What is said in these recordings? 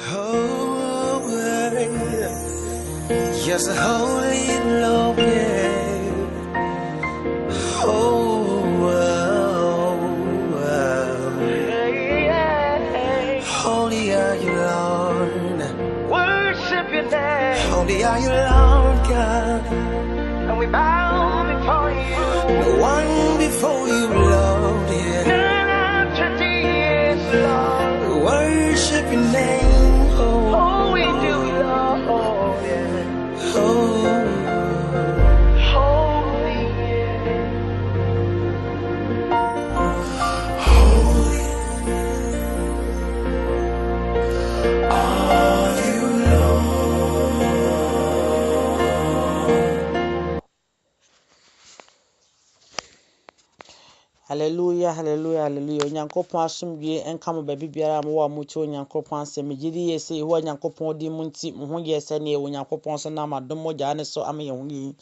Oh, yes, holy Lord, yeah. Holy are you, Lord. Worship your name. Holy are you, Lord God. And we bow before you. No one before you, Lord, yeah. None after thee, Lord. Worship your name. Oh, we do, Lord, yeah. Holy, holy are you, Lord. Hallelujah, hallelujah, hallelujah. Onyankopon asomdwe enka mo baby biara mo wa mo che onyankopon asem gidi yesi ho onyankopon di munti mo ho yese ne onyankopon so na madom mo ja ne so am ye ho yi.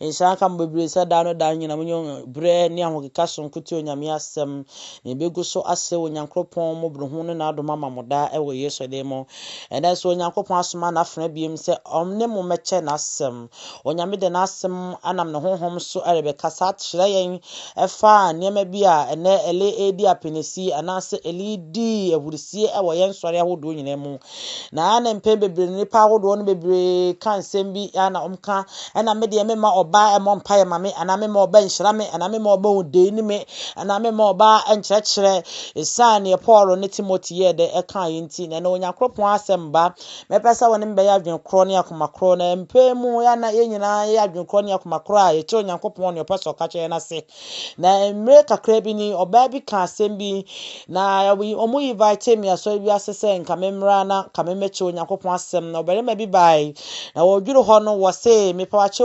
Ensa ka mo bebre se da no da nyina mo nyo bre ne ahokeka so nkuti onyame asem ne begu so ase onyankopon mo bro ho ne na adom ama mo da e wo yeso de mo. Ena so onyankopon asoma na afra biem se omne mo meche na asem onyame de na asem anam ne honhom so erebe kasa kyerɛ yen efa ne bia ene ele edi apenesi anase ele di awurisie ewo yen sori ahodo nyina mu na na mpe bebre nipa ahodo no bebre kan sembi ana omka ena me de me ma oba emo mpaye ma me ana me ma oba nhyira me ana me ma oba ode ni me ana me ma oba enkyerɛkyerɛ esane Paul ne Timothy ye de eka yinti na onyakropon asemba mepesa woni mbe ya adwenkro ne akomakro na mpe mu ya na yenyina ya adwenkro ne akomakro a ye che onyankopon ne opeso ka che na se na emre kakra bi ni oba bi ka asem bi na omu invite me aso bi asese nka memra na ka memeche onyankopon asem na oberema bi bai na wodwuru ho no wo se mepawache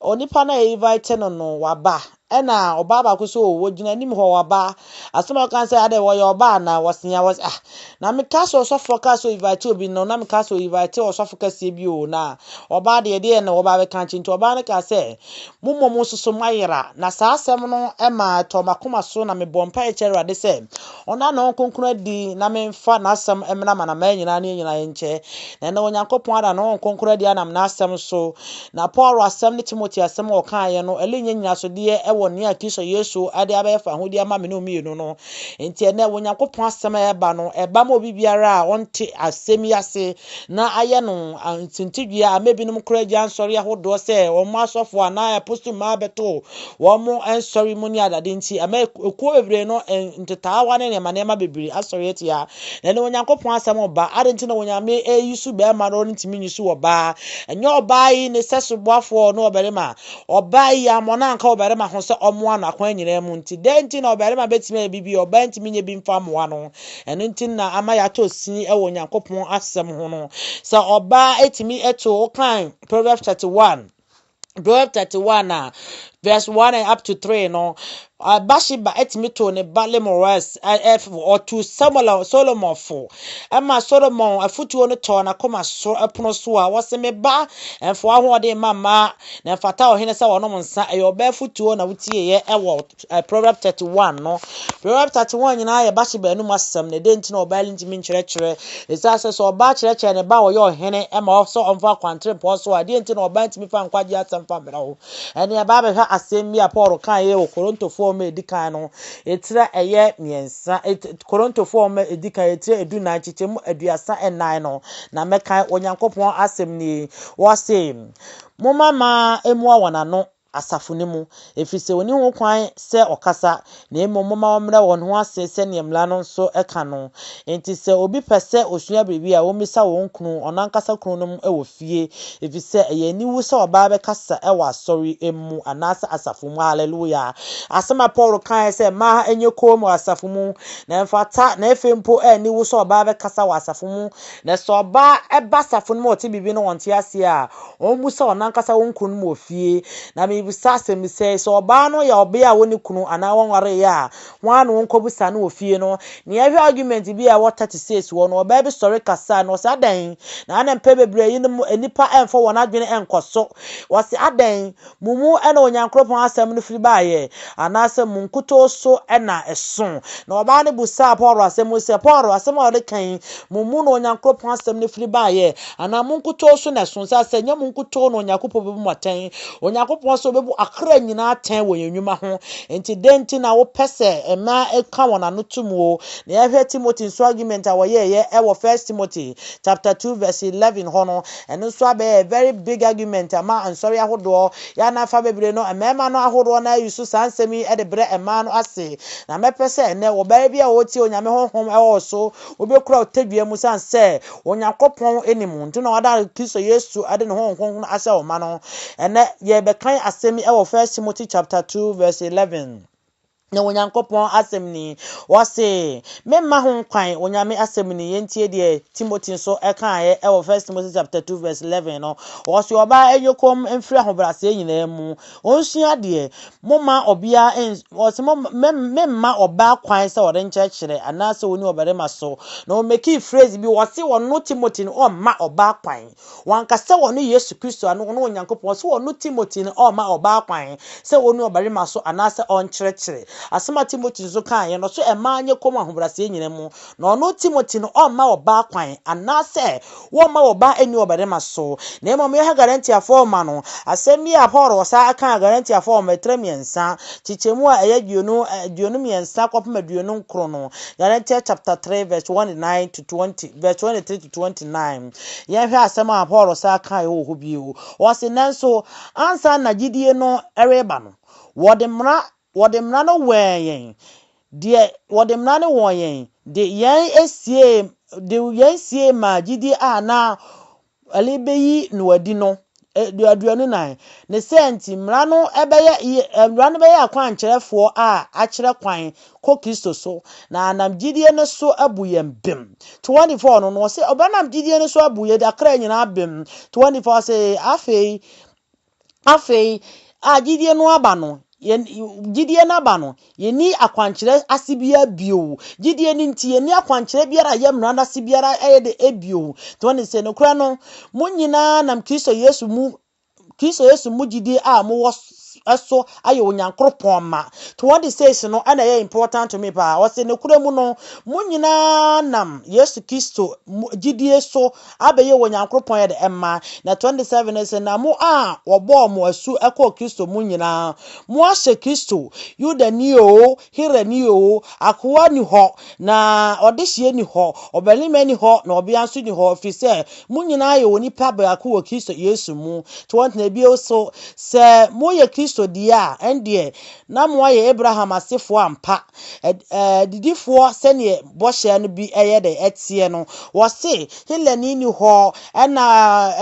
onipa na invite no waba ena oba ba ko so wogina nim ho waba asema kan say ade wo oba na wosia was na me ka so ka so invite obi no na me ka so invite osofo ka se bi o na oba de na oba be kan chinto oba na ka say mummom so mayira na sa asem no ema to makoma so na me bompa e chere ade say ona na konkunu di na me mfa na asem emna mana ma nyina na nyina yenche na onyankopon ada na konkunu di anam na asem so na Paul asem ne Timothy asem o kan ye no elenye nyina so de ne akiso Yesu ade abefa hodi ama me no mienu no enti ene onyankopon asem eba no eba ma obi biara a onte asem yase na aye no antintidua amebinum koragya nsori ahodo se omo asofo ana apostle ma beto womo ensori muni adade nti ama ekuo bebre no ntetawa ne nema bebre asori etia ene onyankopon asem oba adenti na onyame eyisu be ma no ntimi nyisu oba enye oba yi ne sesuboafo no oberema oba yi amona anka oberema ho se omo na akwan nyina mu nti denti na oberema betime bibi oba ntimi nye bi mfa moa no eno nti na ama ya to sin e onyankopon asem ho no so oba etimi eto kan Proverbs 31 verse 1 and up to 3 no Bathsheba etimi to ne Balemores or to Solomon for Emma Solomon afutuo no to na koma so epono so a wose me ba enfo ahode mama na fata ohene se wono nsa e oba futuo na wutie ye ewo Proverbs 31 no Proverbs 31 nyina ye Bathsheba enu masem ne denti na oba lintimi nkyerɛkyerɛ esase so oba kyerɛkyerɛ ne ba wo ye ohene ema so omfa kwantre po so a denti na oba ntimi fa nkwaje atem fa brawo ene ya ba ha asem bi a Paul kan ye wo Korinto me edikan no etira eye miensa Korinto me edikan etira edu na chichemu aduasa enan no na mekan onyankopon asem ni wo se mumama emu awona no asafo ne mu efise oni ho kwan se okasa na emomoma omra won ho ase se ne mla no so eka no enti se obi pese osua bebi a omisa won kunu onankasa kunu no ewo fie efise eye ni wu se oba be kasa ewa asori emu anasa asafo mu hallelujah asema Paul kan se ma enye kom asafo mu na mfata na efempo ni wu se oba be kasa wa asafo mu na so oba eba asafo mu oti bibi no wonte ase a omusa onankasa won kunu mu ofie na me bisase mi say so oba no ya obe a woni kunu ana wonware ya wan no nkobusa no ofie no ne ya hwe argument bi a what 36 wo no oba bi story kasa no sa dan na ana mpe bebre yi no enipa enfo won adwene enkoso wose adan mumu ena onyankropon asem no firi baaye anase munkuto so ena eson na oba ne busa Paul asem se Paul asem a de kan mumu no onyankropon asem no firi baaye ana munkuto so na son sa senya munkuto no onyankopon bebu maten onyankopon so bebu akra nyina aten wo yenwuma ho enti denti na wo pese ema eka wona no tumo na ya hwe Timothy so argument a wo ye e wo 1 Timothy chapter 2 verse 11 hono eno so abe a very big argument ama ansori ahodo ya na fa bebre no emema no ahodo na yusu sansemi e de bre ema no ase na mepese ne wo ba bia wo ti onyame honhom e wo so obekura otadua mu sanse onyankopon enimu nti na wada Kristo Yesu ade ne honhom ase o ma no ene ye be kan asemi e wo 1 Timothy chapter 2 verse 11 na onyankopon asem ni wase memma ho kwan onyame asem ni yentie de Timothy so ekae e wo 1 Timothy chapter 2 verse 11 no wase oba eyokom emfiri ahobrase nyina mu onsua de moma obia wase memma oba kwan se ode nchekire anase oni obere maso na o make phrase bi wase wono Timothy o ma oba kwan wankasa wono Yesu Kristo ano no onyankopon se wono Timothy o ma oba kwan se oni obere maso anase onchekire asema Timothy zo kan ye no so emanye kom ahobrase nyina mu na ono Timothy no o ma oba kwan anase wo ma oba eni obere maso na emom ye ha guarantee form no asemi a Paul wasa kan guarantee form etremiensa chichemu a duonu miensa kopem aduonu nkro no guarantee chapter 3 verse 29 to 20 verse 23 to 29 ye hwe asema a Paul wasa kan ye ho bio wase nanso ansa na gidie no ereba no wodemra no wen de wodemra no woyen de yen esie ma gidi ana alibeyi no wadi no aduanu nan ne senti mra no beye akwan kyerefo a akyere kwan ko Kristo so na anam gidie no so abuyem bim 24 no se obanam gidie no so abuye da kra nyina bim 24 se afei a gidie no aba no gidie na ba no yeni akwankyere asibia bio gidie ni nti yeni akwankyere biara yemra na sibiara eyede ebio to ne se no kra no munyina nam Kristo Yesu mu gidie a mu eso ayo onyankropon ma to what this says no and important to me pa o se ne kura mu no munyina nam Yesu Kristo gidie so abeye onyankropon ye de emma na 27 is na mu a obo mu asu ekọ Kristo munyina mu ahye Kristo yuda ni o hire ni o akwa ni ho na odehye ni ho obelime ni ho na obia nso ni ho fi se munyina ye oni pa ba akọ Kristo Yesu mu to want na bi o so se mu ye Kristo dia ende na mo ye Abraham asefo ampa didifo sene bohye no bi eye de etie no wo se hilani ni ho na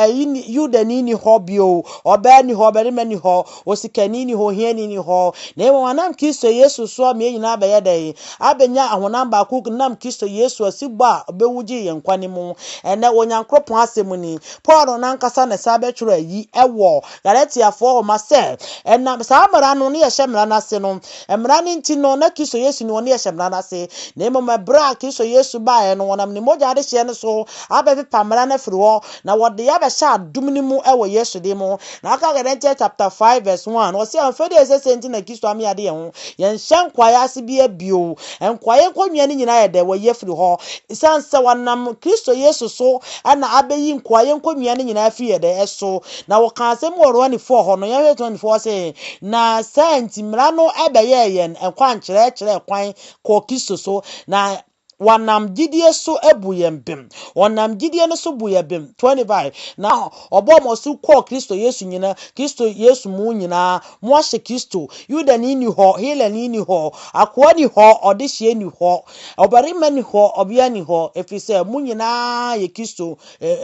yudani ni ho bio oba ni ho berima ni ho osikani ni ho hiani ni ho na emo anam Kristo Yesu so me nyina abaye de abenya ahonam ba ku nam Kristo Yesu asibba obewuji ye nkwane mu ene onyankropon asemu ni Paul na nkasa na sabetwura yi ewo Galatia 4 ma se na samara no ne yeshemra na se no emra ni nti no na Kristo Yesu ni woni yeshemra na se na emo mabra Kristo Yesu bae no wonam ni moja de hye no so abebi pamra na firi ho na wode ya be sha adum ni mu ewo Yesu de mu na aka Galatians chapter 5 verse 1 o se amfede ese nti na Kristo am yade ye ho ye nhyan kwaya ase bia bio enkwaye konwia ni nyina ye de wo ye firi ho sanse wanam Kristo Yesu so ana abeyi nkwaye konwia ni nyina afi ye de eso na wo kan asem wo 24 ho no ye 24 se na senti mra no ebeye yen enkwan kyerɛ kwan ko Kristo so na wanam gidie so ebuyembem wanam gidie no so buyembem 25 na obomo so ko Kristo Yesu nyina Kristo Yesu mu nyina mo ahye Kristo yuda ni ho helani ni ho akwa ni ho odehye ni ho obarima ni ho obia ni ho efise mu nyina ye Kristo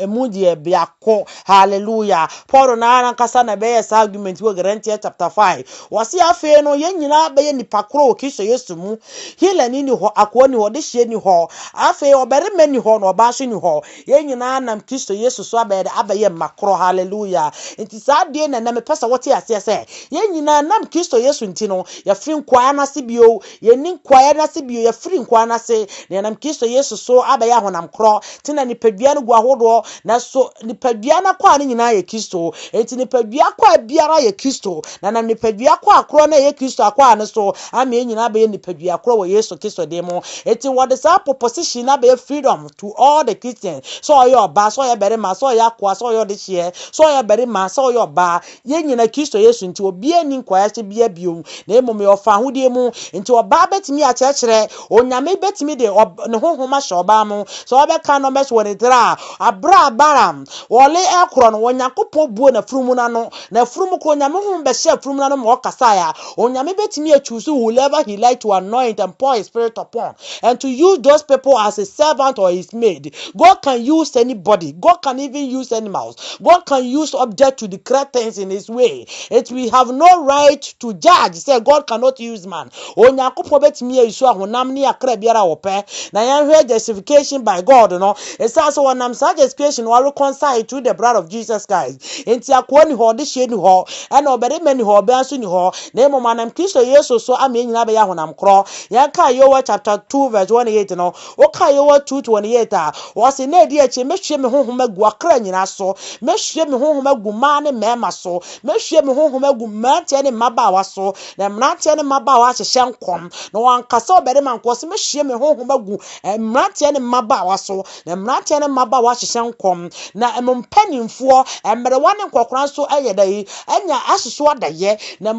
mu die biako hallelujah Paul na nkasa na be yes argument wo Galatians chapter 5 wasi afe no ye nyina be ye nipakro Kristo Yesu mu helani ni ho akwa ni ho odehye ni ho ho afi obarima ni ho na oba so ni ho ye nyina nam Kristo Yesu so abede abaye makro hallelujah enti saa de na me pesa wote ase se ye nyina nam Kristo Yesu enti no ya firi nkwaya na se bio ye ni nkwaya na se bio ya firi nkwaya na se na nam Kristo Yesu so abaye honam kro tina nipadua no gu ahodo na so nipadua na kwa nyina ye Kristo enti nipadua kwa biara ye Kristo na nam nipadua kwa akro na ye Kristo akwa ne so ame nyina abaye nipadua akro wo Yesu Kristo de mo enti what is our proposition na be freedom to all the Christians so your ba so your berima so your akwa so your de share so your berima so your ba ye nyina Kristo Yesu enti obi ani nkwaya se bia biom na emom ye ofa hodie mu enti oba betimi a kyerkyere onyame betimi de ne honhoma shoba mu so obeka no mes woni tra abra baram wole ekro no onyankopon buo na frumu na no na frumu ko onyame ho be hye frumu na no mo kasa ya onyame betimi a choose whoever he like to anoint and pour his spirit upon and to use those people as a servant or his maid. God can use anybody. God can even use animals. God can use objects to declare things in his way. We have no right to judge. Say God cannot use man. Onyankopon betimi ayisu ahonam ne akra biara wope na yan justification by God no. It says so onam such justification we reconcile through the blood of Jesus Christ. Enti akwa ni ho de hye ni ho e na obere mani ho be anso ni ho na emomanam Kristo Yesu so ame nyina be ya honam kro yan ka Yowa chapter 2 verse 1:8 no o ka Yowa 2:28 a was na edi eche mehwe me honhom agu akra nyina so mehwe me honhom agu ma ne mema so mehwe me honhom agu mate ne maba so na mrate ne maba wa hyehye nkom na wankasa obere man ko se mehwe me honhom agu mrate ne maba so na mrate ne maba wa hyehye nkom na emompanimfo emre wane nkokran so ayedai anya asoso adaye na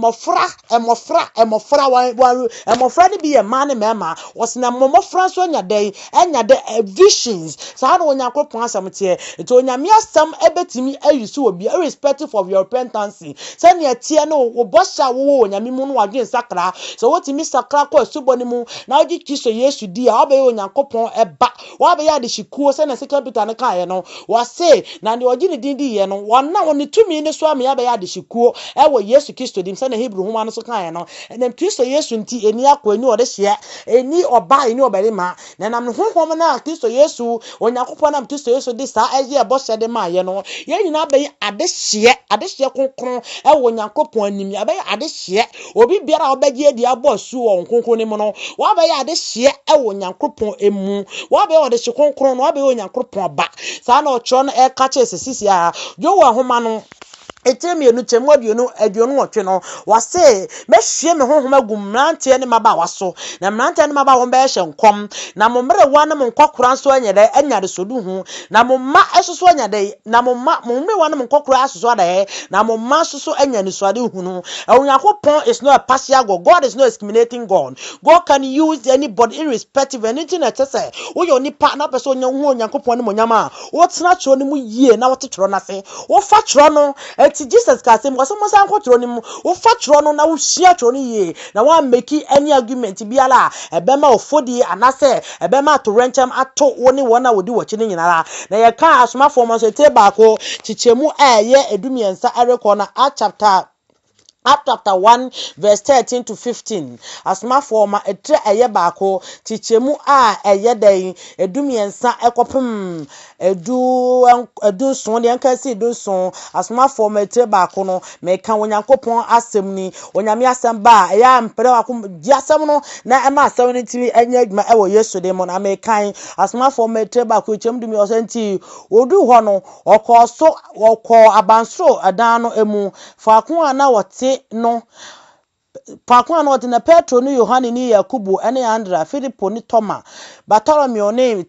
emofra ne bi ye man mema was na momofra so anya de visions sa na onyankopon asamte to onyame asam ebetimi ayusu obi irrespective of your repentance sa na tie no wo bosha wo onyame mu no wadwen sakra so wotimi sakra kwa suboni mu na ogi Kristo Yesu di a obe onyankopon eba wa be ya de shikuo sa na second Peter ne kan ye no wase na ne ogi ne dindi ye no wana woni tumi ne so am ya be ya de shikuo wo Yesu Kristo dim sa na Hebrew homa no so kan ye no enem Kristo Yesu nti eni akwa eni ode hye eni oba eni obarima na nam honhom na Kristo Yesu onyankopon nam Kristo Yesu di sa aye boshe de ma ye no ye nyina be ade hye konkron wo onyankopon anim ya be ade hye obi biara obegye di abosu wo konkron ne mu no wa be ade hye wo onyankopon emu wa be ode hye konkron no wa be onyankopon ba sa na ocho no e ka che sesisi a jo wa homa no etemienu chemoduonu aduonu otwe no wase mehwie me honhom agu mrante ne maba waso na mrante ne maba won be hye nkom na momre wane mo nkokora so anyade anyade sodu hu na momma esoso anyade na momre wane mo nkokora asoso adaye na momma soso anyane suade hu no Onyankopon is not a partial God. God is not discriminating God. God can use anybody irrespective of anything that say wo yo ni pa na person nya hu Onyankopon ne monyama wo tena chiro ne mu yie na wo te chiro na se wo fa chiro no Jesus ka say mo so mo san kwotro ni mu wo fa chro no na wo hia chro no ye na wa make any argument biala ebema ofodi anase ebema to rencham ato woni wona wodi wo chine nyinara na ye ka asoma form so te ba ko chichemu eye edumiensa ereko na chapter 1 verse 13 to 15 asma forma etre eye baako tichemu a eye den edumiensa ekopem edu son de anka si edu son asma forma etre baako no me kan onyankopon asem ni onyame asem ba eya mpere wako di asem no na ema asem ni timi enya adwuma ewo Yesu de mo na me kan asma forma etre baako chem dumi osenti odu ho no okọ abansoro adan no emu faako ana wote no pakwa no na Petro ni Yohane ni Yakubu ene Andra Filipo ni Toma Bartholomew ni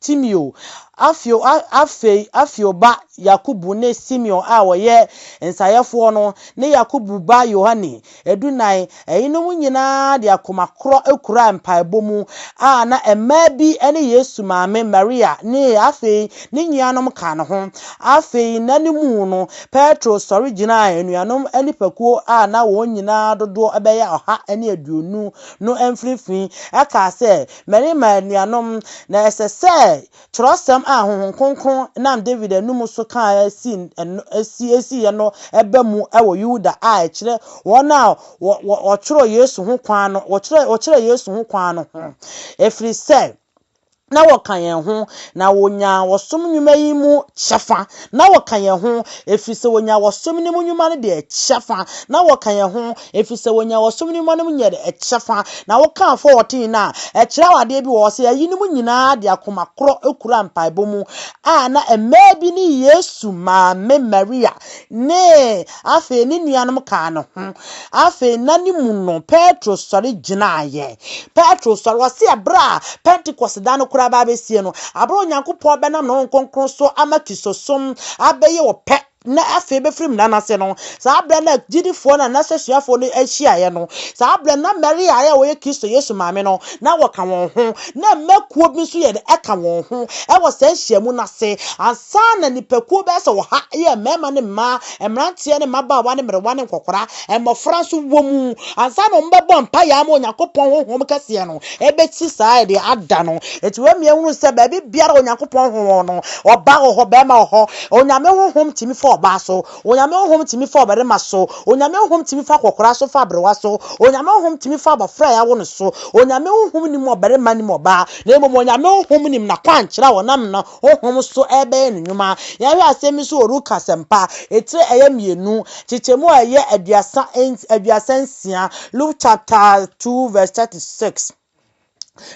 Timio afio ba Yakubu ne Simeon a woye ensayefo no ne Yakubu ba Yohane edunai eyino nyina de akomakro ekura mpaebomu a na ema bi ene Yesu maame Maria ne afei ne nyanom ka no ho afei nanimu no Petro sori gina enuanom enipakuo a na won nyina dodo ebeye oha ene aduonu no emfrifin aka se Maria enuanom na esese trosem a honhom kronkron nam David enum so kan esi ye no ebe mu ewo Yuda a ekire won a wo choro Yesu ho kwan no wo choro Yesu ho kwan no efri se na wokan yen ho na wonya wosom nwuma yi mu kyefa na wokan yen ho efise wonya wosom ni mu nwuma ne de kyefa na wokan yen ho efise wonya wosom ni mu ne nye de kyefa na wokan 14 na ekira wade bi wo se yi ni mu nyina de akoma kro ekura mpaebo mu a na emebi ni Yesu ma me Maria ne afe ni nuanom ka no ho afe na ni mu no Petro sori gina aye Petro sori wo se abra Pentecost da no kura ba besie no abro Nyankopon benam no nkonkron so amakisosom abeye wo pe na afe be frim na nase no sa abra na gidifo na nasasuafo no ahia ye no sa abra na Maria ya wo ye Kristo Yesu maame no na woka won ho na makuo bi so ye de eka won ho e wo sa hyiamu nase ansa na nipakuo be se wo ha ye mema ne ma emrantie ne maba wa ne merewa ne nkokora emofra so wo mu ansa no mbebo mpa ya ma Onyankopon honhom kase no ebeti sa de ada no eti we miehunu se ba bi biara Onyankopon honhom no oba ho be ma ho onyame honhom timi fo ba so onyame honhom timi fo bare ma so onyame honhom timi fa kokora so fa brewa so onyame honhom timi fa bafra ya wo no so onyame honhom ni mo bare ma ni mo ba na emo onyame honhom ni na kwankyera wonam na honhom so ebe ni nwuma ya hwe asemi so oruka sempa etire eye mienu chichemu eye aduasa nsia Luke chapter 2 verse 36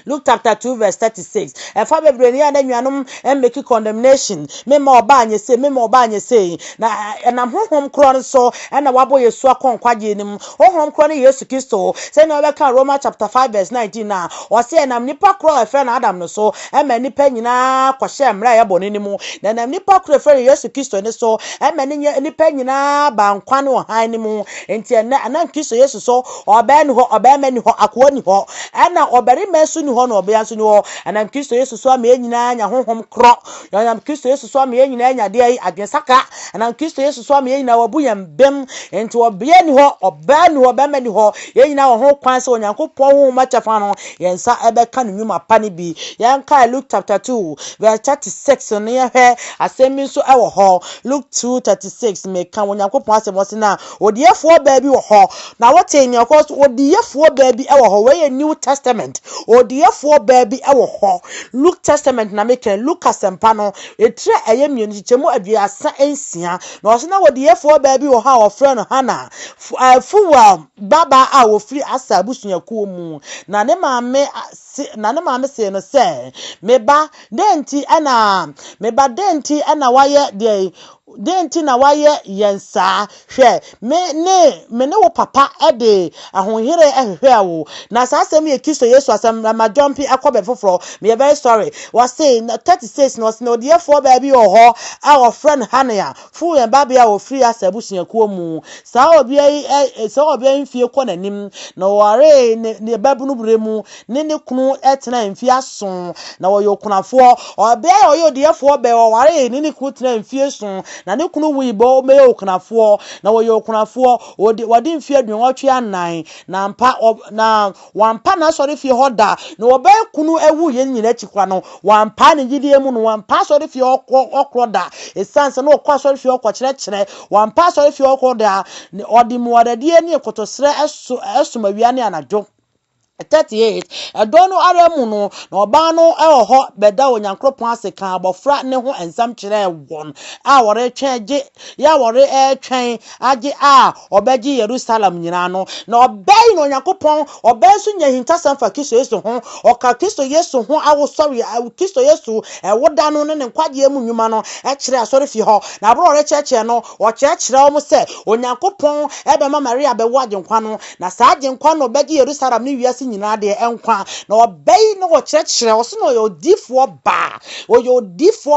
Luke chapter 2 verse 36. If I be breni and nuanom and make condemnation. Me ma oba anye say na am honhom kro so and na wabo Yesu akon kwaje nim. Honhom kro ne Yesu Kristo. Say na we kan Romans chapter 5 verse 19 na. O say na nipa kro efe na Adam no so e ma nipa nyina kwahye mra ya bone nimu. Na nipa kro efe Yesu Kristo ne so e ma nipa nyina ba nkwa ne ohan nimu. Enti na Kristo Yesu so oba ni ho oba ma ni ho akwa ni ho. Na obere su ni ho no obe anso ni ho anam Kristo Yesu so am enyina anya honhom kro anam Kristo Yesu so am enyina anya de adwesaka anam Kristo Yesu so am enyina wabu yambem enti obe ni ho oba ni ho be ma ni ho enyina wo ho kwan se Onyankopon ho machafa no yensa ebe ka no nwuma pa ne bi yanka Luke chapter 2 verse 36 ne hwe asemi so ewo ho Luke 2:36 me kan Onyankopon asemo se na odiyefo ba bi wo ho na wote ni akos odiyefo ba bi ewo ho we New Testament odiyefo ba bi ewo ho Luke Testament na make Lucas empano etire eye mienu chichemu aduasa ensia na osena odiyefo ba bi wo ha wo frɛ no Hana fuwa baba a wo firi asabusuakuo mu na ne maame se no se meba denti ana waye de denti na waye yensa hwe me ne wo papa ede ahonhere ehwe awo na asem ye Kristo Yesu asem ma jumpi akobe foforo me very sorry was say 36 no se no therefore baby ho our friend Hania fu yan baba ya wo free asabusuakuo mu sa obi mfie kɔ nanim na ware ne babunu bremu ne kunu etena mfie aso na wo yokunafo obi ya oyo therefore be ware ne kunu tena mfie so na ne kunu wibo me yokunafo na wo yokunafo wodi mfie adwonwatwe anan na mpa na wampa na sori fie hoda na obe kunu ewu ye nyina chikwa no wampa ne gidie mu no wampa sori fie okroda esanse no okwa sori fie okwakyerɛkyerɛ wampa sori fie okroda odi muwadadie ne ekotosre esumawia ne anadwo 38 edono aremu no na oba no eho beda Onyankopon aseka abofra ne ho ensam kyerɛ won a wore twɛnge ya wore twɛn age a obeji Jerusalem nyina no na obai no Onyankopon obai so nya hintasam fa Kristo Yesu ho oka Kristo Yesu ho awosori Kristo Yesu woda no ne nkwaje mu nwuma no kyerɛ asori fi ho na bro ore kyerɛ no o kyerɛ wo se Onyankopon ebe ma Maria be wo agenkwa no na saa agenkwa no obeji Jerusalem ne wiase nyina de enkwa na obei no wo kyerɛkyerɛ wo so no yo difo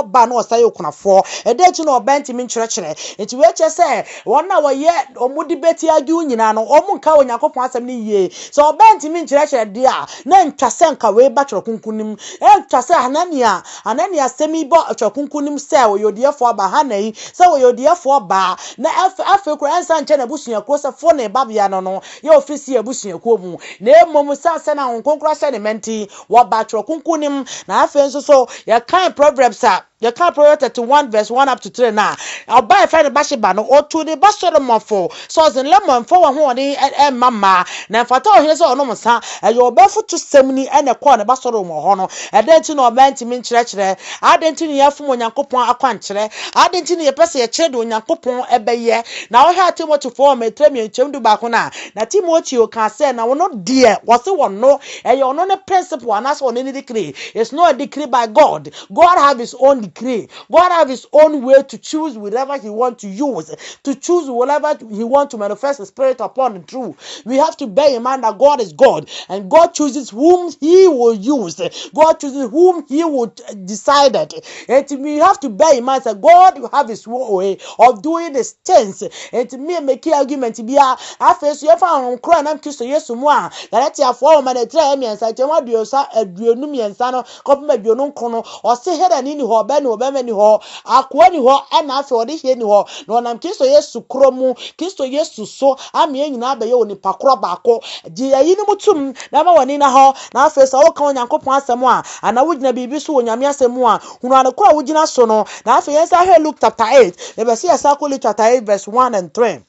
ba na osaye okunafo edechi no obenti min kyerɛkyerɛ enti we kyerɛ sɛ wona wo ye omudi beti adu nyina no omu nka Onyankopon asɛm ne yie so obenti min kyerɛkyerɛ de a na ntwase nka we ba kyerɛ kunkunim ntwase Anania semi bo kyerɛ kunkunim sɛ wo yodiyefo ba Hanai sɛ wo yodiyefo ba na afe kura ensa nkyɛ na busua ko sɛ fo ne babia no ye ofisi abusua ko mu na emom sanse na nkonkura sedimenti wa batro kunkunim na afen so ya kan Proverbs you can't Proverbs 31 verse 1 up to 3 now. I'll buy a friend of Bashibano or to the Bashodom for so as in lemon for one and mamma. Now, for all his own almost, and you're barefoot to semini and a corner Bashodom or honor, and then to know Bantimin church there. I didn't hear from when Yankopon a quantre. I didn't hear a person a child when Yankopon a bay. Now I had Timothy to form a tremor chum to Bacona. Now Timothy can say, now not dear, what's the one no, and you're not a principle and that's on any decree. It's not a decree by God. God have his own decree. God have his own way to choose whatever he want to use, to choose whatever he want to manifest the spirit upon the truth. We have to bear in mind that God is God and God chooses whom he will use. God chooses whom he would decide it. And we have to bear in mind that God will have his way of doing these things. And to me make argument to be I face you found cry and I'm kissed yes someone that I form and a try me and say what do you say a duenum and sano copy my duenum chrono or say head and in her ben or bemany ho akwani ho and after this here ho no nam kisto yes kromu kisto yes so am yen na be yo ni pakro baako ji ayini mutum na ma wani na ho na afesa wo kan Nyankopon asem a ana wugina bibi so onyame asem a hunu anakwa wugina so no na afesa he Luke chapter 8 e be see Luke chapter 8 verse 1 and 3.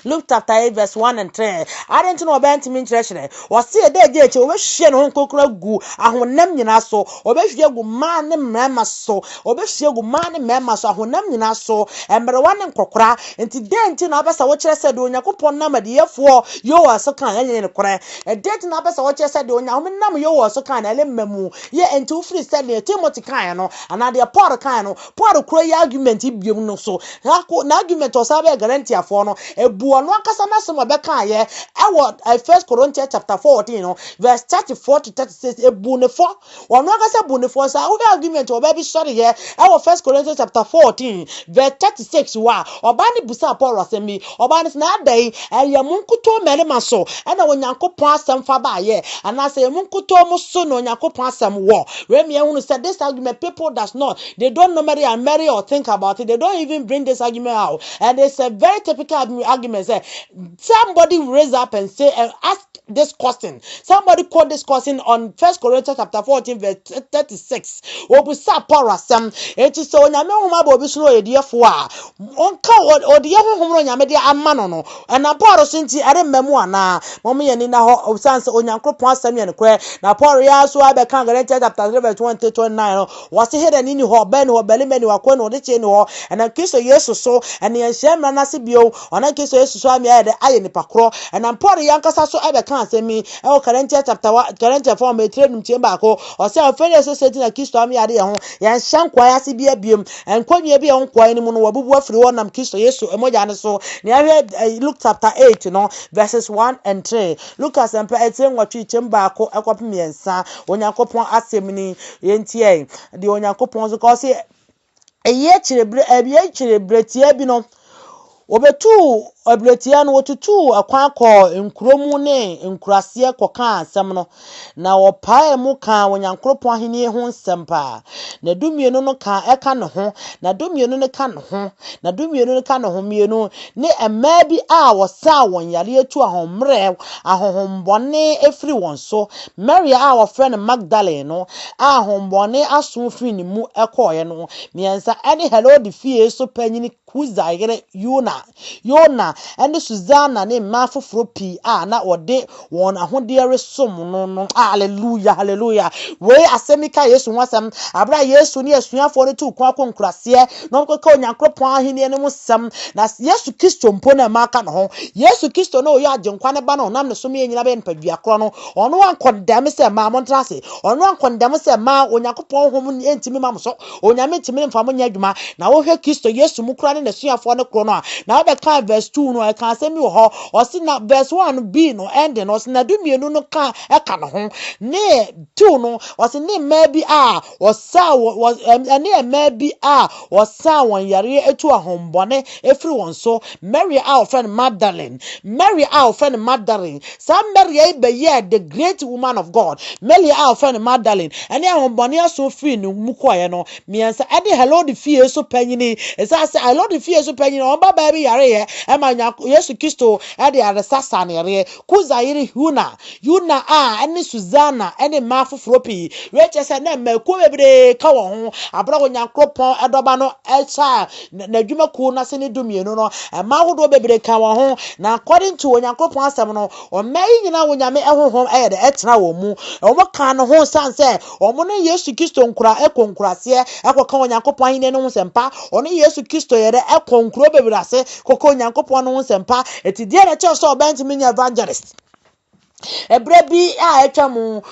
Luke chapter 8 verse 1 and 3. I didn't know about him in church. Was see a day gate, or share on cockra goo, a honem yinaso, or be go man and mamma so, or be go man and mamma so, honem yinaso, and but one and cockra, and today until Nabasa what I said, when you coupon number the F4, you are so kind in the cry. A date Nabasa what I said, when you are so kind, I let memu, ye and 2 free said near Timothy Kayano, and I the part of Kayano, part of cray argument, if you know so. An argument or Sabe guarantee for no. Buano kasana some beka ye I 1 Corinthians chapter 14 verse 34 to 36 e bunefo ono kasa bunefo sa wo argument obabi sorry ye 1 Corinthians chapter 14 verse 36 wa obani busa Paul asemi obani na dai eye munkuto melema so na Onyankopon asem fa ba ye anase munkuto mo so no Onyankopon asem wo we me ehunu said this argument people does not they don't normally marry or think about it, they don't even bring this argument out, and it's a very typical argument. Somebody raise up and say and ask this question. Somebody quote this question on 1 Corinthians chapter 14 verse 36. Obusa parasem eti so nyame homa bo bi so edefo a onka odefo homa nyame de amano no na Paul sinti ere memu ana momo ye ni na ho sanse Onyankopon asem ye ne kwe na Paul ya so abeka Galatians chapter 3 verse 29 was here ni ho ben ho belimeni wakọ no de che ni ho na Kristo Yesu so and ye hyemra na se bio ona Kristo Yesu so am ye de aye ni pakro na Paul yankasa so abeka asemi e Galatians chapter 1 Galatians 4 me num tie baako o se ofere so seti na Kristo am ye de ho ye hyankwa ya se bia biem enkonwe bia honkwa ni mu no wabubu afiri wo nam Kristo Yesu emoja ne so ne ahwe Luke chapter 8 no verses 1 and 3. Lucas and Peter watchi chembaako ekopem yensa Onyankopon asemni yentie de Onyankopon so ko se eye chirebre tie bi no obetu obletia no wotutu akwan akọ nkromu ne nkurase koka asem no na wopae mu ka Onyankopon ahene ho nsempa na dumienu no ka eka ne ho na dumienu ne ka ne ho na dumienu ne ka ne ho mienu ne ema bi a wosa won yare etu ahomre ahohombone efri won so Mary a wo friend Magdalene no ahombone aso fri ni mu ekoye no miensa ene hello the fie so panyini kuza yere Yona and Susanna ne mafoforo pi na ode won ahode resom no hallelujah hallelujah we asemika Yesu wasam abra Yesu ne asuafo ne tu kwa konkurase no kokka Onyankopon ahene ne musam na Yesu Kristo mpo na maka no ho Yesu Kristo no yo agenkwa ne ba no nam ne so me nyina be npadua kro no ono wan condemn se ma montrase ono wan condemn se ma Onyankopon hom entimi mam so onyame ntimi mfa mo nya adwuma na wo hwe Kristo Yesu mukura ne asuafo ne kro no na be ka verse 2 no e kan se mi ho o si na verse 1 b no ending no si na dumienu no ka e ka no ho ne 2 no o si ne maybe o sa was ne maybe o sa won yare etu ahombone efri won so Mary our friend Magdalene some Mary be ye the great woman of God Mary our friend Magdalene and ahombone aso free no mukoye no miensa e de hello the fie so panyini e say I love the fie so panyini o ba ba bi yare ye e ma Yesu Kristo e de aresasa na yere kuza yiri Yuna ene Susanna ene mafoforo pi we chese na maku bebre ka wo ho abra onyankopon edoba no echa na dwumaku na se ne dumienu no mahodo bebre ka wo ho na according to onyankopon asem no o mai nyina wonyame ehonhom e de etena wo mu o mo kan no ho sanse o mo no Yesu Kristo nkura ekonkurase ekoka onyankopon ahine no sempa o no Yesu Kristo yere ekonkuro bebre ase koka onyankopon no sempa etidie na che so obent me evangelist Ebrebi etwamu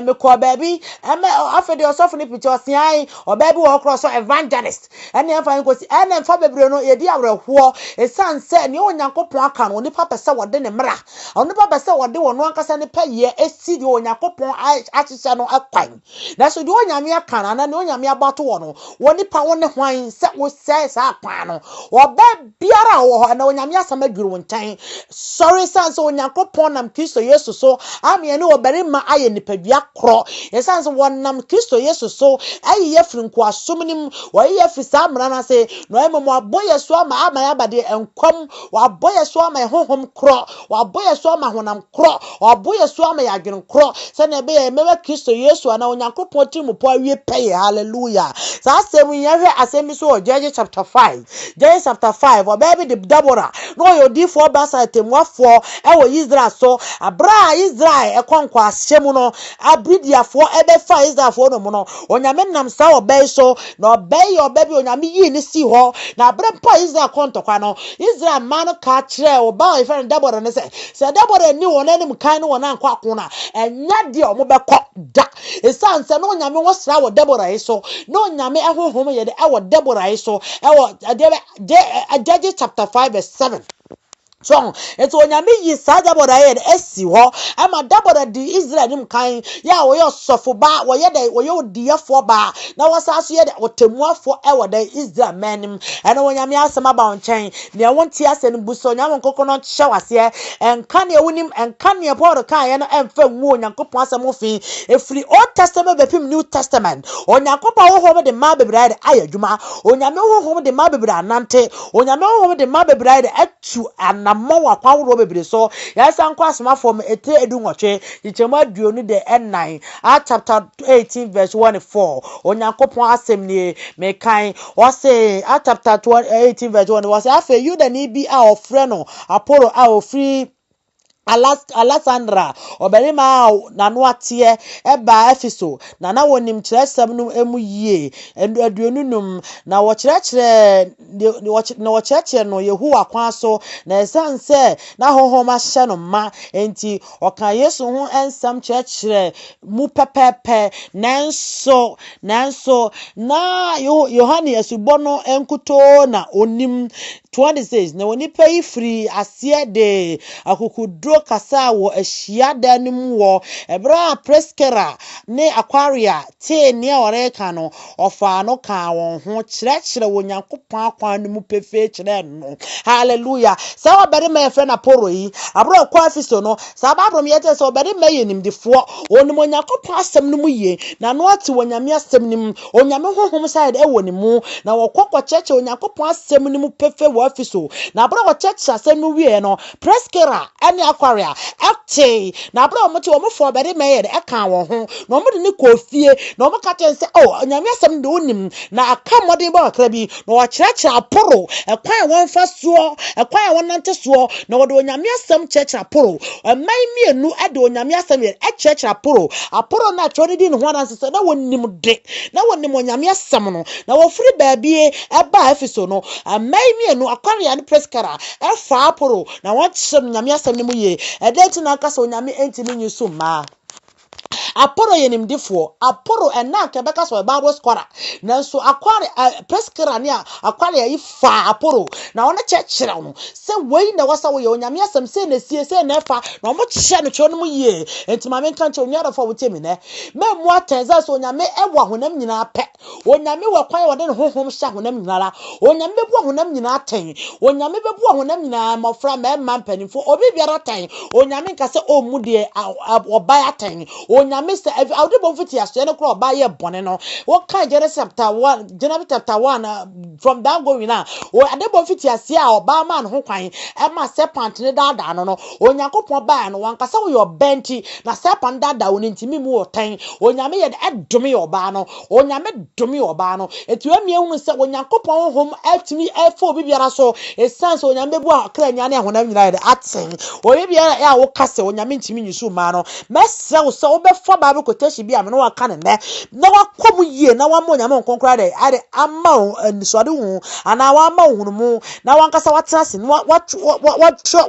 me ko baby afede osofu ni picture osian obabi wo cross evangelist ene emfa nkosi ene emfa bebre no yedi awreho esanse ne onyankopon aka no nipa pese wode ne mra onipa pese wode wono ankasa ne paye esi de onyankopon achise no akwan na so de onyame aka na ne onyame abato wono wonipa wone hwan se wo se sa akwan no obabiara wo na onyame asama dwuru wontan sorry sanse onyankopon nam Kristo Yesu so ame ne obarima aye nipadua kro yesanse wonnam Kristo Yesu so aye yefrinko asomnim wo yefri samra na se no emmo aboye so ama abade enkom wo aboye so ama honhom kro wo aboye so ama honam kro wo aboye so ama yadwen kro se na be mewe Kristo Yesu ana onyankopon timu po awie pay hallelujah sa asem yehwe asem so Judges chapter 5 wo baby the Deborah no yo D4 basa temwafo e wo Israel so abra Israel ekonkwa ahyemu no abridiafo ebefa Israelfo no mu no onyame nam sa obey so na obey obabi onyame yi ni si ho na abra pa Israel kontokwa no Israel man ka kire oba ife Deborah ne se Deborah ni wonanim kan no wona akwa akona enya de omobekọ da esanse no onyame wo sra wo Deborah iso no onyame ehonhom ye de ewo Deborah iso ewo Judges chapter 5 verse 7 so eto onyame yi sa Deborah ye esi ho ama Deborah di Israel nim kan ya wo yo sofo ba wo ye de wo yo diefo ba na wo sa so ye de otemuafo e wo de Israel manim ene onyame asema ba onchen ne wonti ase no buso onyame kokono hyewase enka ne wonim enka ne Paul kan ye no emfa nwu onyankopon asem fi efri Old Testament bepim New Testament onyankopon wo ho de ma bebrade ayadwuma onyame wo ho de ma bebrade anante onyame wo ho de ma bebrade atu anamma wa kwawro bebre so yasa nkwa asmafo m ete edu nwotwe yichema duonu de n9 chapter 18 verse 1-4 onyankopon asem ni mekan o say chapter 18 verse 1 was afa yuda ni bi a ofre no Apollo a ofri Alexandra oberima na no atie eba Efeso na wonim kiresem no emu yie aduonunum na wo kirekire no Yehowa kwan so na esanse na hohoma hye no ma enti oka Yesu ho ensam kirekire mu pepepe nanso na Yohane asubo no enkuto na onim 26 na woni pay free asie de akukudro kasa wo ahia danim wo ebra Preskera ne Aquaria te ne oreka no ofa no ka won ho kirekire wonyankopon akwan mu pefe kire no hallelujah sa obere me fe na poro yi abro kwa Efeso no sa babrom yete sa obere me yenimdefo onim onyankopon asem no mu ye na no ati wonyame asem nim onyame honhom side e woni mu na wokokọ cheche onyankopon asem nim pefe wo Efeso na abro wo cheche asem no wie no Preskera ene Aquaria acte na abro omote omofo obere me ye de eka wo ho na omode ni kofie na omoka tense onyame asem de onim na aka mode ba akra bi na wo cheche aporo ekwan won fa suo ekwan won nante suo na wo de onyame asem cheche aporo emai mienu ade onyame asem ye cheche aporo na twoni di ne ho ananse na wonim de na wonim onyame asem no na wo firi baabie eba Efeso no emai mienu Aquaria ne Preskera efa aporo na wo kyem onyame asem ne mu ye edeti na kasa onyame entimi nyusu ma Aporo yenimdifo Aporo ena kebeka so Bible scholar nanso Aquaria Preskera ne Aquaria ifa Aporo na wona chekire no se wei na wasa wo ye onyame asem se na sie se na fa na mo kye no kye no mu ye entima me kan kye onyara fa wo temi ne memu atenza so onyame ewo honam nyina pe onyame wo kwan wo de honhom hya honam nyina onyame bebu honam nyina aten onyame bebu honam nyina mofra ma emma mpanifo obi biara aten onyame nka se omu de oba aten onyame onyame se awde bo mfiti aso ne kro oba ye bone no what kan Genesis chapter 1 from that going na o ade bo mfiti ase a oba man ho kwan e ma serpent ne dada no onyankopon ba no wankasa wo your benti na serpent dada woni ntimi mu otan onyame ye edome oba no onyame dome oba no etu emi ehunu se onyankopon hom atimi efo bibiara so esanse onyame bu akra nya ne ahonam nyina de aten oye biara ya wo kase onyame ntimi nyisu ma no mese wo se wo be fa ba be kotashi bi am no waka ne na wakom yie na wa mo onyame nkonkra de ade ama nisode hu ana wa ama hunu mu na wankasa watrase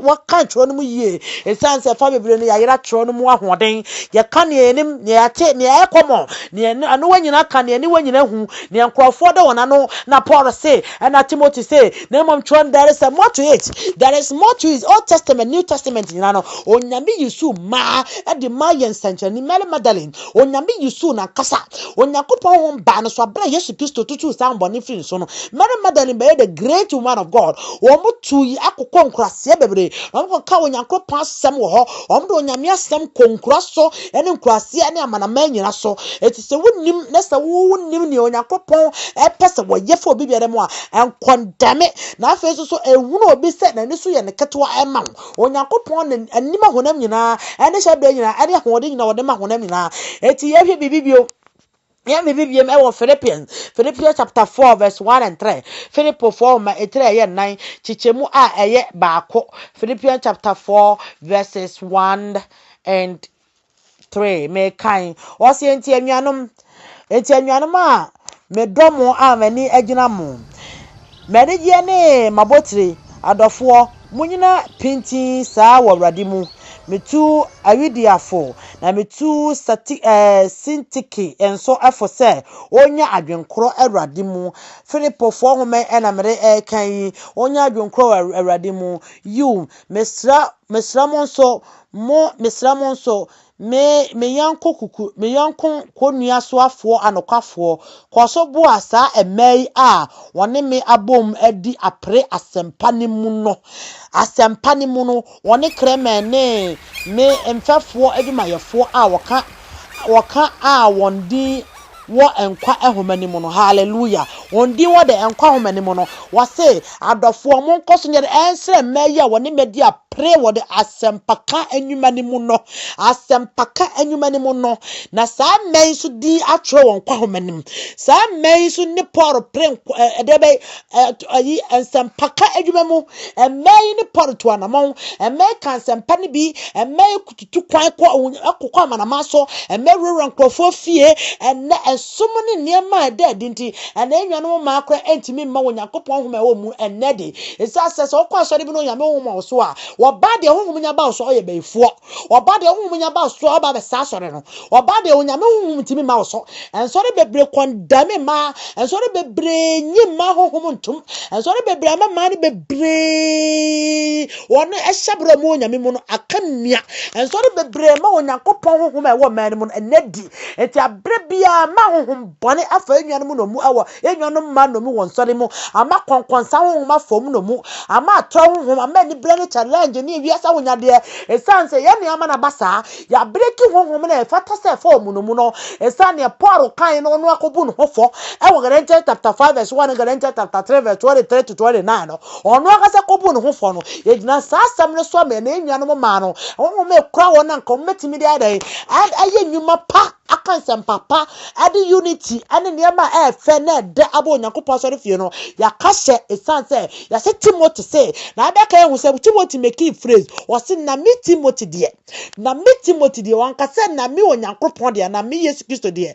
wa kan tro no mu yie esanse fa bebre no ya yera tro no mu ahoden ye kan ye nim ne ate ne ekomo ne anu wanyina kan ne wanyina hu ne nkrofo de wona no na Paul say and Timothy say na mom tro there is more to it. There is more to it. Old Testament, New Testament, you know. Onyame Yesu ma e de ma yen sanchani Mary Magdalene. Onyame Yesu na kasa. Onyankopon hom ba no so abra Yesu Kristo tutu san boni fin so no. Mary Magdalene be the great woman of God. Omo tu yi akokọ nkrase bebre. Omo ka onyankopon asem wo ho. Omo do onyame asem konkura so ene nkrase ene amanama nyina so. Eti se wonim na se wonim ne onyankopon e pese wo yefo obi biere mo a enkondame na afa so ehunu obi se na niso ye ne ketwa ema onyankopon ne anima honam nyina ene hye be nyina ene hode nyina wode ma honam nyina eti ye hwe bibibio yeah, maybe we have Philippians chapter 4 verse 1 and 3. Philippians 4 ma 3 9 chichemu a eye baako. Philippians chapter 4 verses 1 and 3. Me kind. What's the enti anuanum a me domo a mani agina mu. Me de ne mabotire adofo munyina pinti saa wo wrade mu. Metu awidiafo na metu sintiki enso afo se onya adwenkro awrade mu Filipofo home ena mere kan onya adwenkro awrade mu you mesramonso me yanko kuku me yanko konua so afo anokwafo koso bo asa emai a wone me abom adi apre asempa ne mu no wone kreme ne me emfafo edumayefo a woka a wondi wo enkwa ehomani mu no hallelujah wondi wo de enkwa homani mu no wase adofo mo nkoso nye ensre meya woni medi apre wo de asempaka enwumani mu no na saa men so di atro won kwa homani mu saa men so ni Paul pre edebe ayi ensempaka edwuma mu emai ni Paul to anamon emai kan sempa ni bi emai kututu kwan akokwa manama so emai ruran krofo fie enne sumuni niema dead nti ene enwanu ma akra entimi ma wonyakopon homa wo mu enede esa sese okwa so de bi no nyame homa so a wo ba de honhom nya ba so oye beifo wo ba de honhom nya ba so ba be sa sore no wo ba de onyame honhom ntimi ma so ensore bebre kondame ma ensore bebre nyi ma honhom ntum ensore bebre ma ni bebre wona ehyabro mu onyame mu no akamia ensore bebre ma wonyakopon honhom e wo ma ni mu enedi eti abre bia ma bone afa enwanu no mu awo enwanu ma no mu wonsore mu ama konkonsa honhom afom no mu ama atro honhom ama ni brane challenge ni wiasa wonyade esanse ye ne ama na basa ya breki honhom na efata se form no mu no esane Paul kan no no akobu no hofo e Galatians chapter 5 verse 1 Galatians chapter 3 verse 23 to 29 no ono akase kobu no hofo no ye gina sa asam no so me na enwanu ma no honhom e kura wona nka metimi dia dai aye nwuma pa akanse papa ade unity ane niema fe na de abo Onyankopon sori fie no ya kashe esanse ya se Timothy say na abeka ehu se Timothy make phrase o se na me Timothy de wankase na me Onyankopon de na me Yesu Kristo de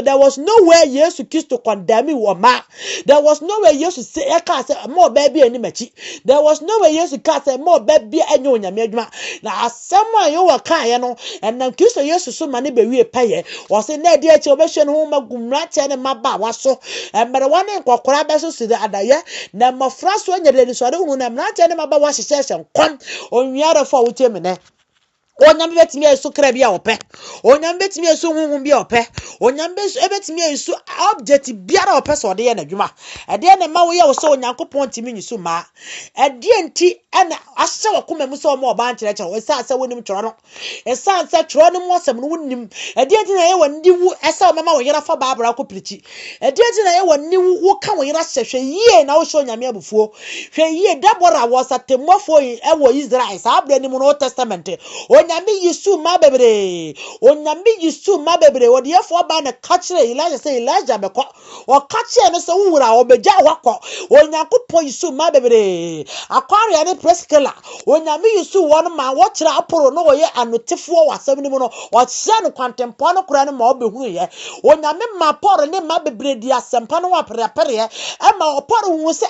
there was nowhere Yesu Kristo condemn wo ma there was nowhere Yesu say e ka say mo baby ani machi there was nowhere Yesu ka say mo baby anyo onyame adwuma na asema yo wa kan ye no enam Kristo Yesu so mane be wie paye o se na de eche obehwe no magumra che ne maba waso emere wane nkokora beso side adaye na mafra so anyade ni so ade hu na mra che ne maba wa hyehyehye nkon onwiara fo wo temene Onyame betimi esu kra bia ope. Onyame betimi esu hunhun bia ope. Onyame betimi esu object biara ope so de ye na dwuma. Ade na ma wo ye wo so Onyankopon timi nyisu ma. Ade enti ana ahye wakoma mu so mo oba nkyereke wo sa asa wonim tworo no. Esa asa tworo no mu asem no wonim. Ade enti na ye wani wu esa mama wo yera fa baabra ko pirichi. Ade enti na ye wani wu wo ka wo yera hwehwe yie na wo hwe Onyame abufuo. Hwe yie Deborah was atemofo e wo Israel sa abra ni mu no testament. Onyame yisu ma bebre. Onyame yisu ma bebre. Odiyefo ba na kachire Elijah say Elijah beko. O kachire no se wura obeja wakọ. Onyankopon yisu ma bebre. Akware ne preskela. Onyame yisu won ma wo kire aporo no ye anotefo wasam ni mu no. O kire no kwantempo no kura no ma obehunu ye. Onyame ma poro ne ma bebre di asempa no waperepere ye. E ma oporo hu se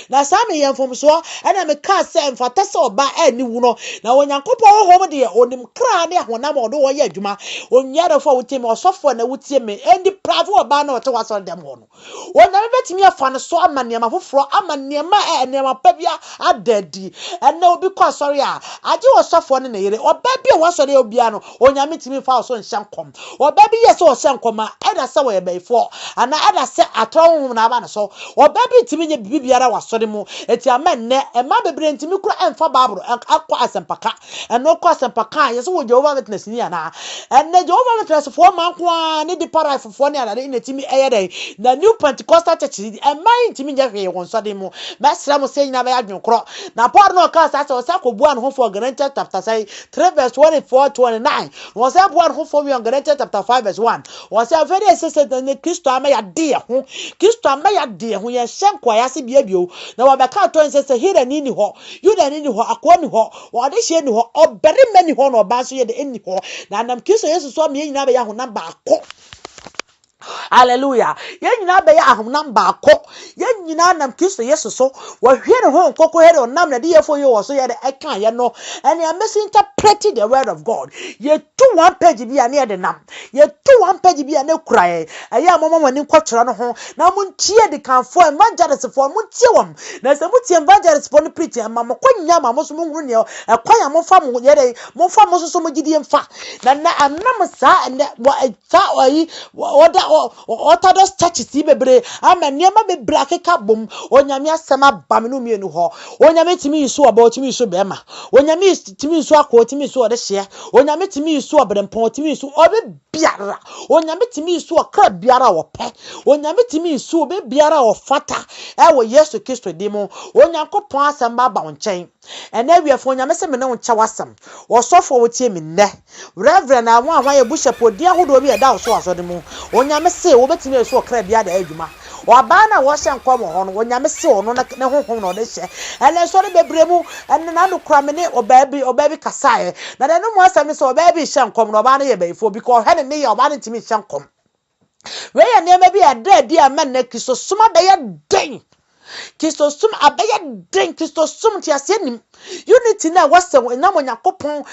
na sa me yemfom so e na me ka se mfata se oba ni wu no. Na Onyankopon ho de onim kra ne ahonam odo wo ye adwuma onyare fo wutie me osofo na wutie me endi pravo oba na ote waso dem ho no wona betimi afa no so amaniema foforo amaniema niema pabia adadi ene obi kwa sori a age osofo ne ne yire oba bi wasori obia no onyame timi fa so nhyankom oba bi yeso o hyankom a eda se wo ye beifo ana eda se atron na aba no so oba bi timi nye bibiara wasori mu eti amenne e ma bebre ntimi kura emfa babro akwa asempaka eno kwa asempaka yeso wo Jehovah Witness ni ana enne Jehovah Witness fo man kwa ne di parafo fo ne ana ne timi eyede na New Pentecostal Church e man timi nya hwe won so de mu mesra mo se nyina ba ya dwenkro na Paul no ka sa se akobu an ho for Galatians chapter 3 verse 24-29 was say board ho for Galatians chapter 5 verse 1 was say very say ne Kristo ama ya de ho Kristo ama ya de ho ye hyenkwa ya se biabio na wa beka to say hira ni ni ho yuda ni ni ho akwa ni ho wa de hye ni ho obere mani ho no ba so ye de eni ho na nam Kristo Yesu so me nyina ba ya ho na ba akọ. Hallelujah. Yen nyina be ya ahonam ba akọ. Yen nyina nam Kristo Yesu so wo hwe ne ho nkoko here onam na de yefo ye wo so ye de eka ye no and you misinterpreting the word of God. Ye tu one page bi ane de nam. Ye tu one page bi ane kura ye. Aya mama mani kwotro no ho na muntie de kanfo evangelist for muntie wom. Na se mutie evangelist for no preach mama kwanya mama so munhuru ne ekwanya mo fa mo ye de mo fa mo so mo gidie mfa. Na anam sa ene sa oyi oda Orthodox church si bebre ama niema bebre akeka bom onyame asema bamenu mienu ho onyame timi yisu oba timi yisu bema onyame timi yisu akọ timi yisu ode hye onyame timi yisu obrempon timi yisu obe biara onyame timi yisu okra biara wope onyame timi yisu obe biara ofata ewo Yesu Kristo dimo onyankopon asema ba wonchen ene wiefo onyame se me ne woncha wasam osofo wotie me nne reverend anwa ye bishop odi ahodo bi eda so aso dimo onyame se wo betimi eso okra bia da adwuma oba na wo hye nkom ho no onyame se ono ne honhom no de hye ele so de bebremu ene na no kra me ne oba bi kasae na de no mo asam ne so oba bi hye nkom no oba na ye baifo because he ne ye oba ne timi hye nkom we ye ne ma bi ada di amen na Kristo suma be ye den Kristo sum abeye den Kristo sum ti asenim unity na wase na Onyankopon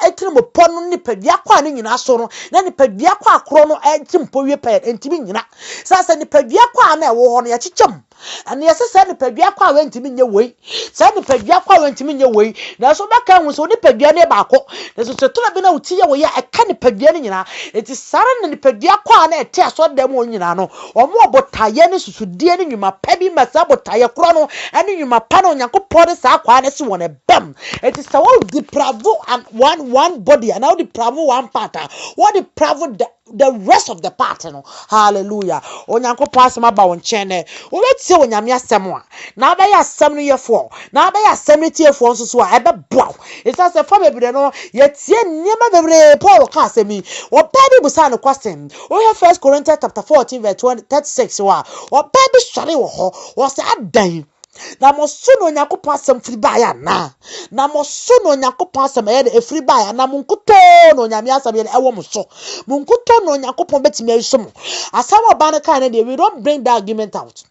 etirimo ponu ni padua kwa ne nyina so no na ni padua kwa akro no entimpo wie pa entimi nyina sasa ni padua kwa na ewo ho no ya chicham ane yesesa ni padua kwa wentimi nye wei sa ni padua kwa wentimi nye wei na so beka hu so ni padua ne ba ko na so setula bi na uti ye wo ya eka ni padua ne nyina eti sara ni padua kwa na ete aso dem wo nyina no omo obotaye ne susudie ne nyuma pa bi masa botaye kro no ane nyuma pa no Onyankopon sa kwa na si won bam it is all the bravo and one body and now the bravo one part what the bravo the rest of the part no hallelujah Onyankopon asema ba won chene wo betie onyame asem a na ba ya asem no yefo na ba ya asem no tiefo nso so a ebe boa isa se fa bebre no ye tie niema bebre Paul ka asemi wo ba bi busa no question o he 1 Corinthians chapter 14 verse 36 wa wo ba bi sori wo ho wo se adan na mosuno Onyankopon asem firi ba ya na mosuno Onyankopon asem ye de firi ba ya na munkuto no Onyame asem ye de ewo moso munkuto no Onyankopon betimi ayiso mo asem oba no kan de we don't bring that argument out.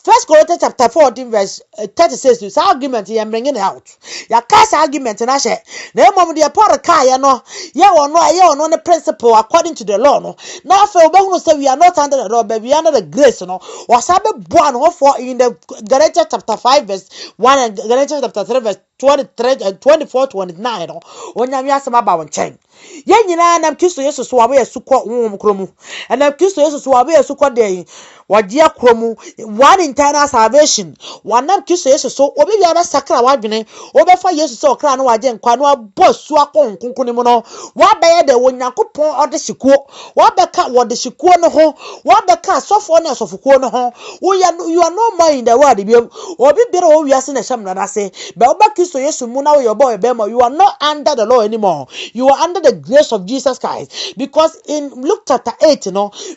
1 Corinthians chapter 14 verse 36 this argument you bringing it out. Ya cast argument na she. Na emom de Paul ka ya no. Ye ono the principle according to the law no. Na fe obehunu say we are not under the law but we are under the grace no. Wasabe boa no for in the Galatians chapter 5 verse 1 and Galatians chapter 3 verse 23 24 29 no onyame asem aba won chen ye nyina nam Kristo Yesu so wabe yesukọ nwom kromu enam Kristo Yesu so wabe yesukọ de wadia kromu one internal salvation wanam Kristo Yesu so obi bia ba sakra wadwene obi fa Yesu so okra no waje nkwa no abosu akonkonkun ni mu no wabe de wonyankopon ode sikuo wabe ka wode sikuo no ho wabe ka asofo ne asofokuo no ho you are no more in the world bi obi bere o wiase na hyam na se be oba Kristo Yesu mu na your boy be mo you are not under the law anymore you are under the grace of Jesus Christ because in Luke chapter 8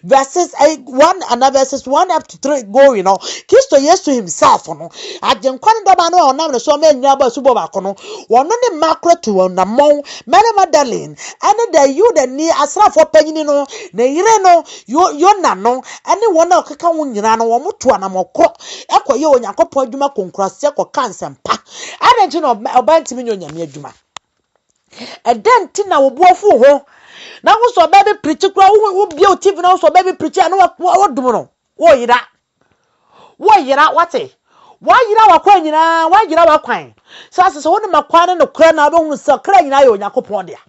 verses 1 and verses 1 up to 3 going Kristo Yesu himself ajenkwan doba no onam ne so ma nyina ba subo ba kono wono ne makro to na mon Mary Magdalene and the you the ni asrafo panyini no na yire no yo na no ane wona okeka won nyina no wo moto anamokro ekoye onyankopon adwuma konkurase ko kansempa adenje no obantimi nyonyame adwuma eden ti na wo boafu ho na wo so baby preach kura wo bio TV na wo so baby preach anu wo dum no wo yira wate wa yira wakwan nyina wa yira wakwan so woni makwan no kura na abehunu so kra nyina yo Yakopon dia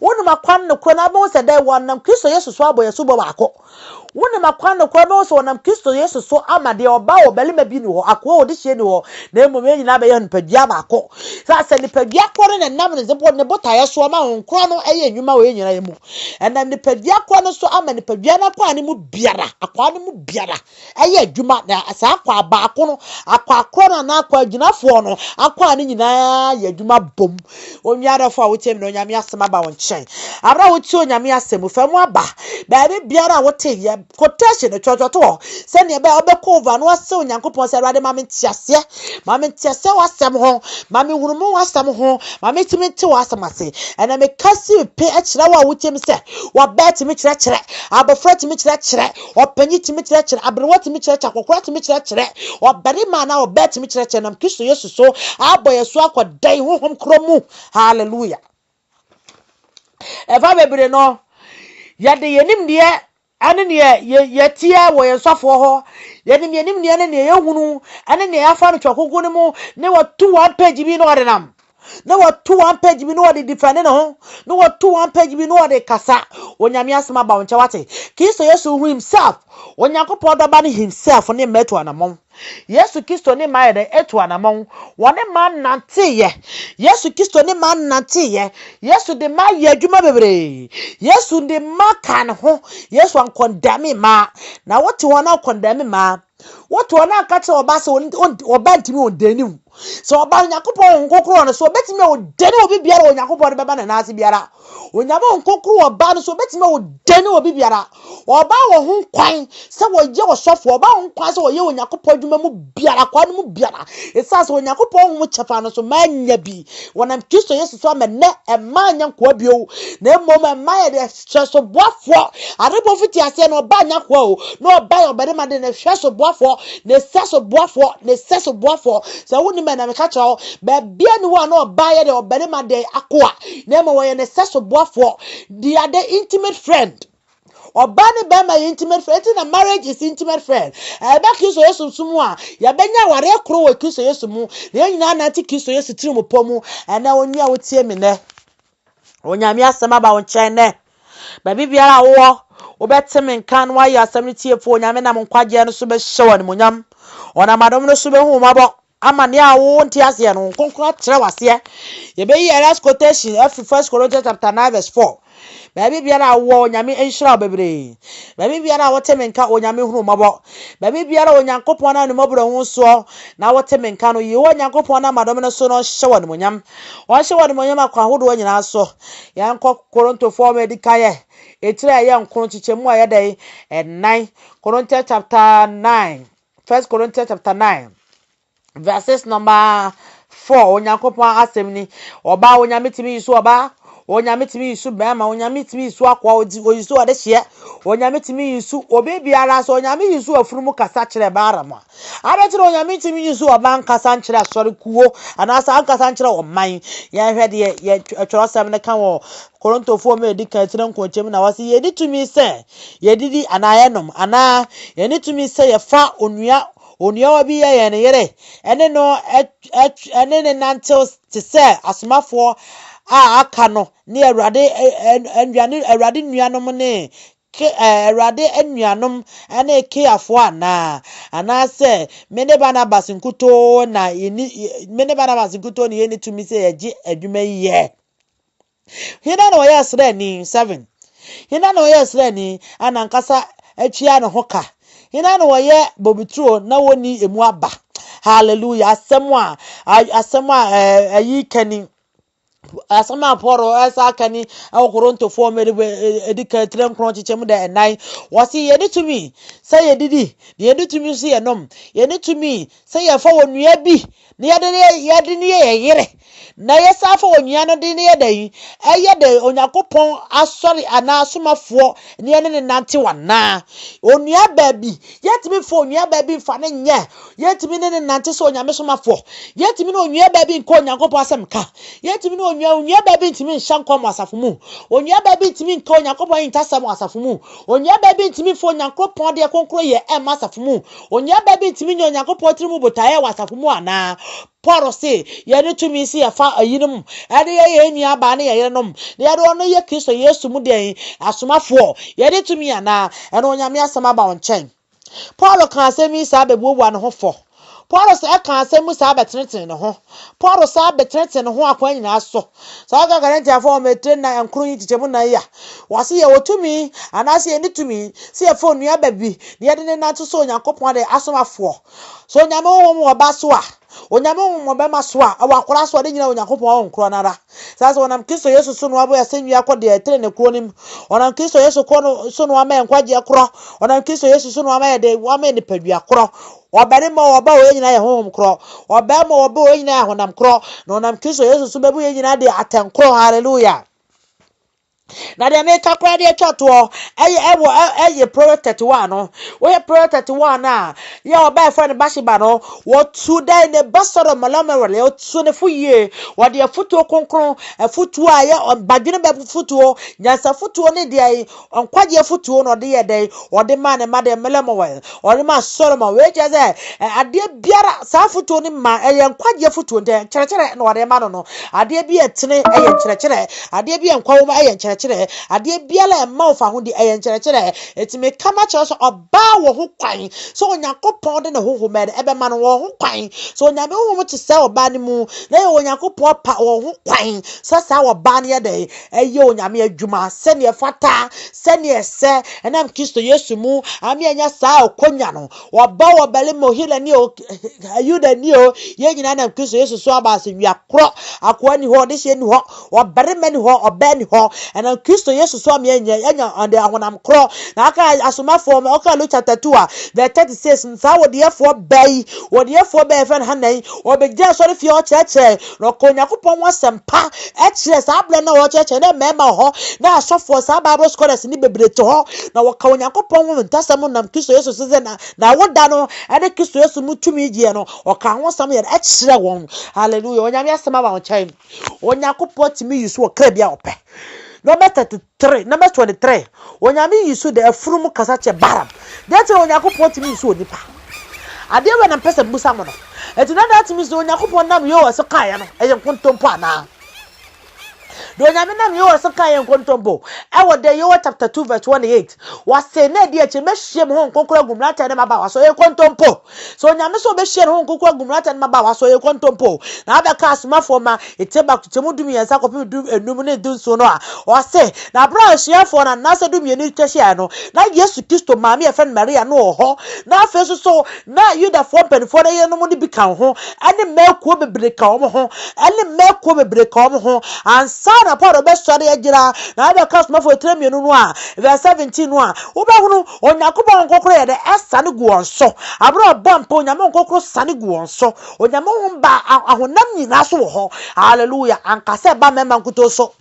woni makwan no kura na abehunu se dai wonam Kristo Yesu so aboye so bo bako woni makwan no kura no so wonam Kristo Yesu so amade oba obelima bi ni ho akwa odi hye ni ho na emome nyina be ye nipadua bako so nipadua kore na nam ne zebo ne botaye so ma honkro no eye enwuma we nyina yemu enam nipadua kore no so ama nipadua na kwa ne mu biara akwa ne mu biara eye adwuma na asa akwa baako no akwa kora na akwa ginafo no akwa ne nyina ye adwuma bom onwiara fo a wotem no nyame asem aba won chen abra woti onyame asem famu aba ba be biara wote ye quotation no chochoto se ne be obeko over no ase onyankopon se rade mame tiase wasem ho mame hurumu wasem ho mame timiti wasem ase ena me kasi pe akira wa wotem se wa bet mi kire abofra timi kire opanyi timi kire abrewa timi kire akokora timi kire obere ma na obet mi kire nam Kristo Yesu so aboye so akwadai honhom kromu hallelujah eva bebre no yade yenim de ane ne yetia wo yensofo ho yenim ne ne yehunu ane ne afa no twakogo ne mu ne watu one page bi no odenam na watu one page bi no ode defend no na watu one page bi no ode kasa onyame asema ba wonche wate Kristo Yesu himself onyankopon doba ne himself ne meto anamon Yesu Kristo ne ma yede eto anamon wone ma nante ye Yesu Kristo ne ma nante ye Yesu de ma ye adwuma bebre Yesu de ma kan ho Yesu an condemn ma na wote wona condemn ma wote wona ka che oba se oba ntimi odani so oba Yakopon nkokoro no so betimi odani obi biara Yakopon beba na nase biara onyame nkokoro oba no so betimi odani obi biara oba wo hu kwan se wo ye wo sofo oba hu kwan se wo ye Yakopon dwuma mu biara kwa no mu biara esase Yakopon hu chefa no so manya bi wonam Kristo Yesu so amene e manya kwa bio na emom ma ye de hweso boafo adebo fiti ase no oba nya kwa o no oba obere ma de na hweso boafo na seso boafo se woni me na me ka chawo be bia ni wo na oba ye de obere ma de akoa na emo wo ye na seso boafo they are the intimate friend Obani be my intimate friend. Na marriage is intimate friend. Eba Kristo Yesu sumu a ya benya ware kro we Kristo Yesu mu. Ye nyina na ti Kristo Yesu tiri mu pomu. Ena oni a wotie me ne. Onyame asema ba won chen ne. Ba bibiara wo obeteme nkan wa ya asem tie fo onyame na nkwaje no so be hyewa ne monyam. Ona madom no so be hu mabo. Amane a wo nti ase no konkro kire wase. Ye be yi last quotation of 1 Corinthians chapter 9 verse 4. Baby biara wo nyame enhira bebre baby biara woteme nka onyame huru mabo baby biara onyankopon na ne mabro hu so na woteme nka no ye onyankopon na madom no so no hyewa ne monyam o hyewa ne monyam akwa hodo nyina so yanko Korinto 4 medikaye etira ye nkron chichemu a yedai 9 Corinthians chapter 9 1 Corinthians chapter 9 verses number 4 onyankopon asemni oba onyame timi yiso oba onyame timi yisu bema onyame timi yisu akwa oyisu ode hye onyame timi yisu obebiara so onyame yisu afurumu kasa kire baarama abetire onyame timi yisu oban kasa nkire asori kuwo anasa ankasa nkire oman ya hwede ye atworosam ne kan wo Korinto 4 medika tire nkonchem na wase ye ditumi se ye didi anayenom ana ye ditumi se ye fa onua onua bi ye ne yere ene no ene ne nantil te se asomafo a aka no ne Awurade enduane Awurade nuanom ne Awurade anuanom ana ekeafo ana se mene Barnabas nkuto na mene Barnabas nkuto ne yeni tumi se yeje adwuma ye hina no yesrani 7 hina no yesrani ana nkasa atwia no hoka hina no ye bobitro na woni emu aba hallelujah asema ayi kani asama poro asa kani Korinto 4 mere edika trem kron chichem da enai wasi ye to me say ye didi ye to me say enom ye to me say ye fa wonua bi ne ye ne ye yere na ye sa fa wonua no de ne ye dai eye de Onyankopon asori ana asomafo ne ye ne nante wana onua ba bi ye timi fa onua ba bi fa ne nye ye timi ne nante so onyame somafo ye timi ne onua ba bi nko Onyankopon asemka ye timi ne onua ba bi ntimi nshankom asafo mu onua ba bi ntimi nka Onyankopon intasam asafo mu onua ba bi ntimi fo Onyankopon de konkro ye asafo mu onua ba bi ntimi nya Onyankopon trimu botaye wasafo mu ana Paul say ye ne tumi si afa ayinum ade ye nua ba ne ye yerenom ne ade ono ye Kristo Yesu mu de asomafo ye ne tumi ana eno onyame asama ba onchen Paul kan asemi sa bebuwa no hofo Paul say kan asemu sa betreten ne ho Paul sa betreten ne ho akwan nyina so sa ga Galatians 4 metre na enkro yi tichemu na ya wase ye wotumi anase ye ne tumi se ye fo nua babi ne ye de ne na to so Onyankopon de asomafo so nyame wo mo ba so a onyame mo be maso a awakora so de nyina Onyankopon onkro nara sasa onam Kristo Yesu so no abo ya senwi akode etre ne kro nim onam Kristo Yesu ko no so no ama enkwaje kro onam Kristo Yesu so no ama de wa ma ne padua kro obere ma oba o nyina ye honhom kro oba ma oba o nyina ye honam kro na onam Kristo Yesu so bebu ye nyina de atenkro hallelujah na de me kakra de twato eye Proverbs 31 no we Proverbs 31 na ya oba friend Bashiba no what to die ne basoro malamere o tu ne fuye wo de afutuo konkron afutuo aye badwene be futuo nyansa futuo ne de ai onkwaje afutuo no de ye dai o de ma ne ma de melemowel o de ma Solomon we je ze ade biara sa futuo ne ma eye nkwaje afutuo de kyerkyere no de ma no ade bi etene eye kyerkyere ade bi enkwawo ma eye kyerkyere ade biala emma ofa ho di eye kyerkyere etime kama kyerɛ so oba wo ho kwan so Onyankopon de ne ho mede ebe ma no wo ho kwan so onyame ho mo te sɛ oba ne mu na ye Onyankopon pa wo ho kwan sa oba ne de eye onyame adwuma sɛ ne fata sɛ ne ɛsɛ enam Kristo Yesu mu ame anya sa okonya no oba wo bele mo hila ni o ayuda ni o ye nyina nam Kristo Yesu so aba se nwa kro akoa ni ho de hye ni ho obere mani ho oba ni ho enam Kristo Yesu so ame anya ande ahonam kro na aka asomafo me oka Luke chapter 2 verse 36 nsa wo de efo bai fan hanan obegya so re fie o cheche no ko Yakopon wasempa e kire sa able na wo cheche na mema ho na asofo sa Bible scholars ni bebrete ho na wo ka Yakopon wo ntasam nam Kristo Yesu se na woda no ade Kristo Yesu mutumi gie no o ka ho sam ye e kire won hallelujah onyame asema ba wo chai Yakopon timi yusu wo kra bia ope Number 23 onyame yisu de afurum kasa che baram de te Onyankopon timi yisu onipa ade we na pese busa mo no etu na that means Onyankopon nam yo wase kan no eye nkontompo ana do nyame nam yo wase kan ye nkontompo e wo de yo chapter 2 verse 28 wase na de eche mehye mo nkonkora gumrata ne maba waso ye nkontompo so nyame so be hye no nkonkora gumrata ne maba waso ye nkontompo na abeka asomafo ma eteba kutemu dum yensa kopi dum enum ne dun so no a wase na bra ahyiafo na nasa dum ye ni twehye no na Yesu Kristo maame e friend Maria no ho na afeso so na Yuda fo penfo na ye no mo ni bi kan ho ane mekuo bebre ka o mo ho ane mekuo bebre ka o mo ho ansana Paul be sori agira na abeka asomafo etremienu no a verse 17 no a wo ba hunu Onyankopon nkokoro ye de esa ne gu onso abro bompo Onyame nkokoro sane gu onso Onyame ho ba ahonam nyina so wo ho hallelujah ankase ba mema nkuto so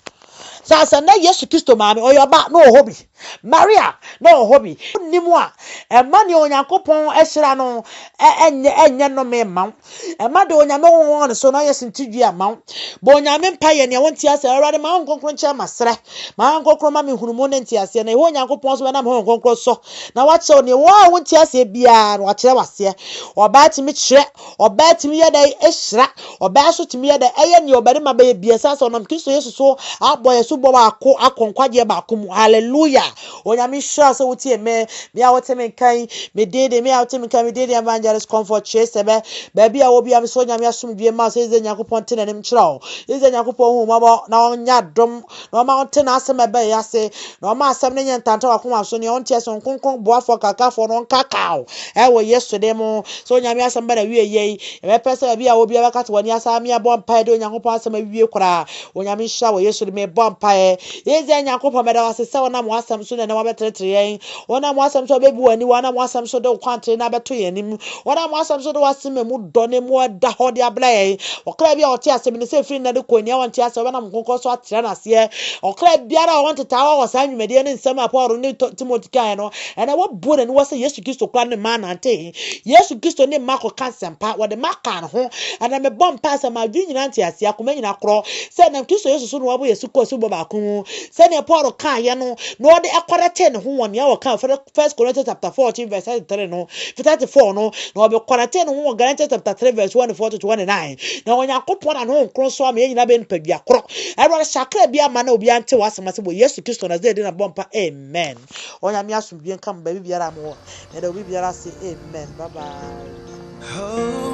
sasa na Yesu Kristo maame oyoba no ho bi Maria no hobby nimwa e ma ne onyankopon ehira no enye no me ma e ma de onyame won so no yesintidua ma bo onyame mpa ye ne wonti ase awrade ma nkonkron che masre ma nkonkron ma me hunumo ne nti ase na ho onyankopon so na me nkonkron so na wa che ne wo wonti ase bia na wa kire wase oba timi kire oba timi ye dai ehira oba so timi ye dai eye ne obare ma ba ye bia sase onam Kristo Yesu so aboye so bo ba akonkwaje ba akom hallelujah onyame shira so wuti me a me kan me dede me a me kan me dede evangelist comfort chase be baby a obi am so nyame asomdue ma so eze nyakopon tenanim kira o eze nyakopon hu mabo na onya dom na ma ontena asem ebe ya se na ma asem ne nyentanta wakoma so ne ontie so nkonkon boafo kakafo no nkakao ewo yesterday mo so nyame asem be na wie ye be pese baby a obi abakata wani asami abo mpa de nyakopon asem awie kura onyame shira wo yesterday me bo mpa eze nyakopon me da wasese wona mo asem so na wabetetre yen wona mo asem so bebu ani wona mo asem so de kwantre na beto yenim wona mo asem so de wasem mu done mu da hode abla yen okra bia oti asem ne se free na de konia wonti asem wona mo konko so atra na se okra biara wonti tawa wo san nwumede ne nsem aporo ne Timothy kan no ena wo bu ne wo se Yesu Kristo kwa ne ma na ante Yesu Kristo ne mako kansempa wo de maka no ho ana me bom pass ma dwi nyina ante ase akoma nyina kro se na Kristo Yesu so no wo Yesu ko so bo ba ko se ne Paul kan ye no no de akorete ne ho won ya wo kan 1 Corinthians chapter 14 verse 33 no 34 no no be korete ne ho Galatians chapter 3 verse 1 to 29 na onyankopon na no nkro so am ye nyina be npadua kro ero shakra bia ma na obi ante wasemase bo Yesu Kristo na zedi na bompa amen onyame asomdue nkam ba bibiara mo na da obi biara say amen bye bye.